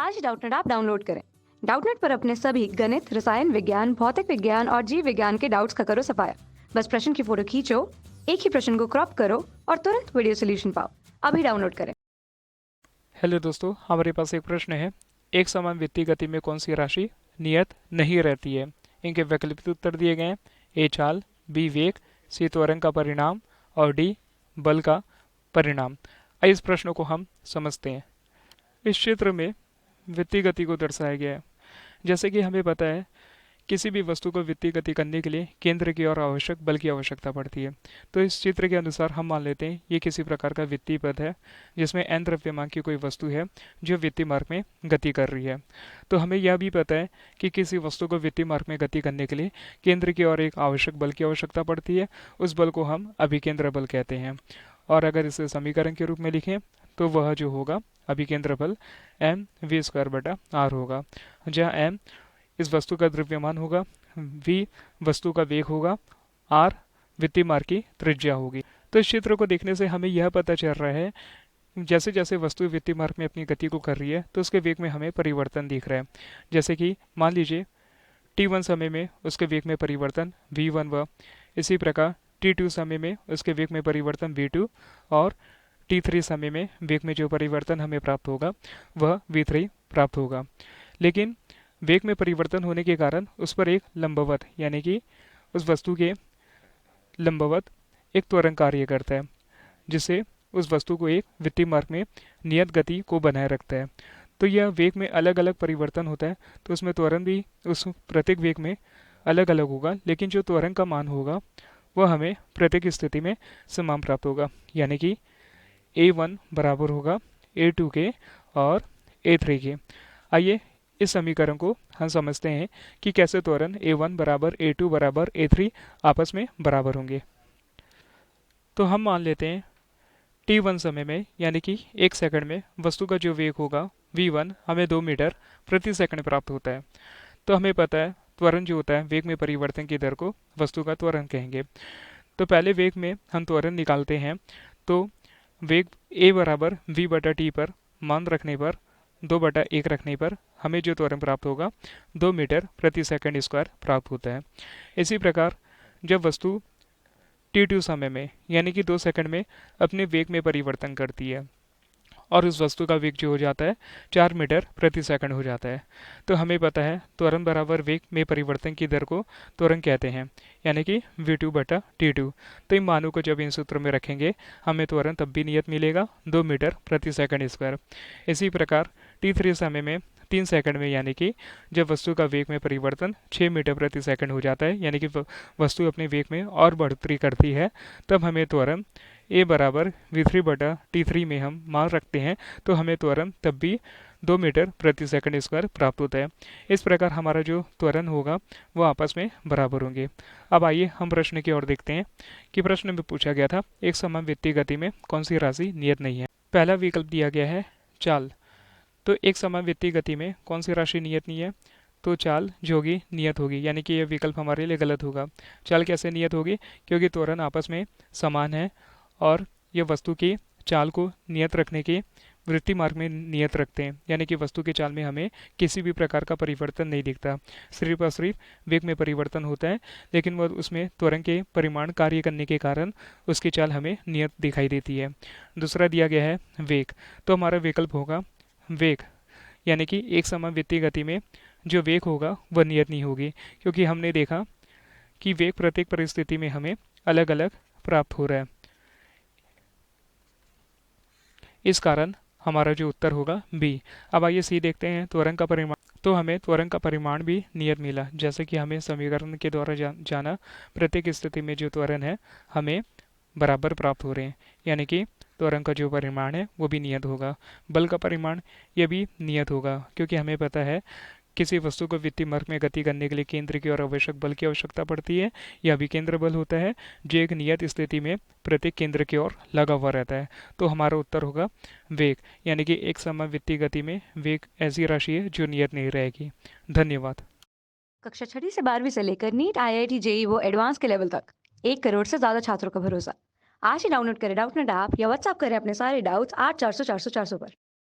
आज ही Doubtnut app download करें। Doubtnut पर अपने सभी गणित, रसायन विज्ञान, भौतिक विज्ञान और जीव विज्ञान के डाउट्स का करो सफाया। बस प्रश्न की फोटो खींचो, एक ही प्रश्न को क्रॉप करो और तुरंत वीडियो सोल्यूशन पाओ। अभी डाउनलोड करें। हेलो दोस्तों, हमारे पास एक प्रश्न है। एक समान वित्तीय गति में कौन सी राशि नियत नहीं रहती है? इनके वैकल्पिक उत्तर दिए गए हैं। ए चाल, बी वेग, सी त्वरण का परिणाम और डी बल का परिणाम। आइए इस प्रश्न को हम समझते हैं। इस चित्र में वित्तीय गति को दर्शाया गया है। जैसे कि हमें पता है, किसी भी वस्तु को वित्तीय गति करने के लिए केंद्र की ओर आवश्यक बल की आवश्यकता पड़ती है। तो इस चित्र के अनुसार हम मान लेते हैं ये किसी प्रकार का वित्तीय पद है, जिसमें n द्रव्यमान की कोई वस्तु है जो वित्तीय मार्ग में गति कर रही है। तो हमें यह भी पता है कि किसी वस्तु को वित्तीय मार्ग में गति करने के लिए केंद्र की ओर एक आवश्यक बल की आवश्यकता पड़ती है। उस बल को हम अभिकेंद्र बल कहते हैं। और अगर इसे समीकरण के रूप में लिखें तो वह जो होगा अभिकेंद्र बल mv² होगा, जहाँ m इस वस्तु का द्रव्यमान होगा, v वस्तु का वेग होगा, r वित्तीय मार्ग की त्रिज्या होगी। तो इस चित्र को देखने से हमें यह पता चल रहा है, जैसे जैसे वस्तु वित्तीय मार्ग में अपनी गति को कर रही है तो उसके वेग में हमें परिवर्तन दिख रहा है। जैसे कि मान लीजिए t1 समय में उसके वेग में परिवर्तन v1 हुआ, इसी प्रकार t2 समय में उसके वेग में परिवर्तन v2 और t3 समय में वेग में जो परिवर्तन हमें प्राप्त होगा वह v3 प्राप्त होगा। लेकिन वेग में परिवर्तन होने के कारण उस पर एक लंबवत यानी कि उस वस्तु के लंबवत एक त्वरण कार्य करता है, जिससे उस वस्तु को एक वित्तीय मार्ग में नियत गति को बनाए रखता है। तो यह वेग में अलग अलग परिवर्तन होता है, तो उसमें त्वरण भी उस प्रत्येक वेग में अलग अलग होगा, लेकिन जो त्वरण का मान होगा वह हमें प्रत्येक स्थिति में समान प्राप्त होगा। यानी कि a1 बराबर होगा a2 के और a3 के। आइए इस समीकरण को हम समझते हैं कि कैसे त्वरण a1 बराबर a2 बराबर a3 आपस में बराबर होंगे। तो हम मान लेते हैं t1 समय में यानी कि 1 सेकंड में वस्तु का जो वेग होगा v1 हमें 2 मीटर प्रति सेकंड प्राप्त होता है। तो हमें पता है त्वरण जो होता है वेग में परिवर्तन की दर को वस्तु का त्वरण कहेंगे। तो पहले वेग में हम त्वरण निकालते हैं। तो वेग a बराबर v बटा टी पर मान रखने पर 2/1 रखने पर हमें जो त्वरण प्राप्त होगा 2 मीटर प्रति सेकंड स्क्वायर प्राप्त होता है। इसी प्रकार जब वस्तु t2 समय में यानी कि 2 सेकंड में अपने वेग में परिवर्तन करती है और उस वस्तु का वेग जो हो जाता है 4 मीटर प्रति सेकंड हो जाता है, तो हमें पता है त्वरण बराबर वेग में परिवर्तन की दर को त्वरण कहते हैं, यानी कि v2 बटा t2। तो इन मानों को जब इन सूत्र में रखेंगे हमें त्वरण तब भी नियत मिलेगा 2 मीटर प्रति सेकंड स्क्वायर। इसी प्रकार t3 समय में 3 सेकंड में यानी कि जब वस्तु का वेग में परिवर्तन 6 मीटर प्रति सेकंड हो जाता है, यानी कि वस्तु अपने वेग में और बढ़ोतरी करती है, तब हमें त्वरण a बराबर v3 बटा t3 में हम मान रखते हैं, तो हमें त्वरण तब भी 2 मीटर प्रति सेकंड स्क्वायर प्राप्त होता है। इस प्रकार हमारा जो त्वरण होगा वो आपस में बराबर होंगे। अब आइए हम प्रश्न की ओर देखते हैं कि प्रश्न में पूछा गया था एक समान वित्तीय गति में कौन सी राशि नियत नहीं है। पहला विकल्प दिया गया है चाल। तो एक समान वित्तीय गति में कौन सी राशि नियत नहीं है? तो चाल जो होगी नियत होगी, यानी कि यह विकल्प हमारे लिए गलत होगा। चाल कैसे नियत होगी? क्योंकि त्वरण आपस में समान है और यह वस्तु की चाल को नियत रखने के वृत्तीय मार्ग में नियत रखते हैं, यानी कि वस्तु की चाल में हमें किसी भी प्रकार का परिवर्तन नहीं दिखता, सिर्फ और सिर्फ वेग में परिवर्तन होता है, लेकिन वह उसमें त्वरण के परिमाण कार्य करने के कारण उसकी चाल हमें नियत दिखाई देती है। दूसरा दिया गया है वेग। तो हमारा विकल्प होगा वेग, यानी कि एक समान वित्तीय गति में जो वेग होगा वह नियत नहीं होगी, क्योंकि हमने देखा कि वेग प्रत्येक परिस्थिति में हमें अलग अलग प्राप्त हो रहा है। इस कारण हमारा जो उत्तर होगा बी। अब आइए सी देखते हैं त्वरण का परिमाण। तो हमें त्वरण का परिमाण भी नियत मिला, जैसे कि हमें समीकरण के द्वारा जाना प्रत्येक स्थिति में जो त्वरण है हमें बराबर प्राप्त हो रहे हैं, यानी कि त्वरण का जो परिमाण है वो भी नियत होगा। बल का परिमाण यह भी नियत होगा, क्योंकि हमें पता है किसी वस्तु को वित्तीय मार्ग में गति करने के लिए केंद्र की ओर आवश्यक बल की आवश्यकता पड़ती है। यह अभिकेंद्र बल होता है जो एक नियत स्थिति में प्रत्येक केंद्र की ओर लगा हुआ रहता है। तो हमारा उत्तर होगा वेग, यानी कि एक समान वित्तीय गति में वेग ऐसी राशि है जो नियत नहीं रहेगी। धन्यवाद। कक्षा 6 से 12वीं से लेकर नीट, IIT, जेई वो एडवांस के लेवल तक 1 करोड़ से ज्यादा छात्रों का भरोसा। आज ही डाउनलोड करें डाउटनेट ऐप या व्हाट्सएप करें अपने सारे डाउट्स 8400 400 400 पर।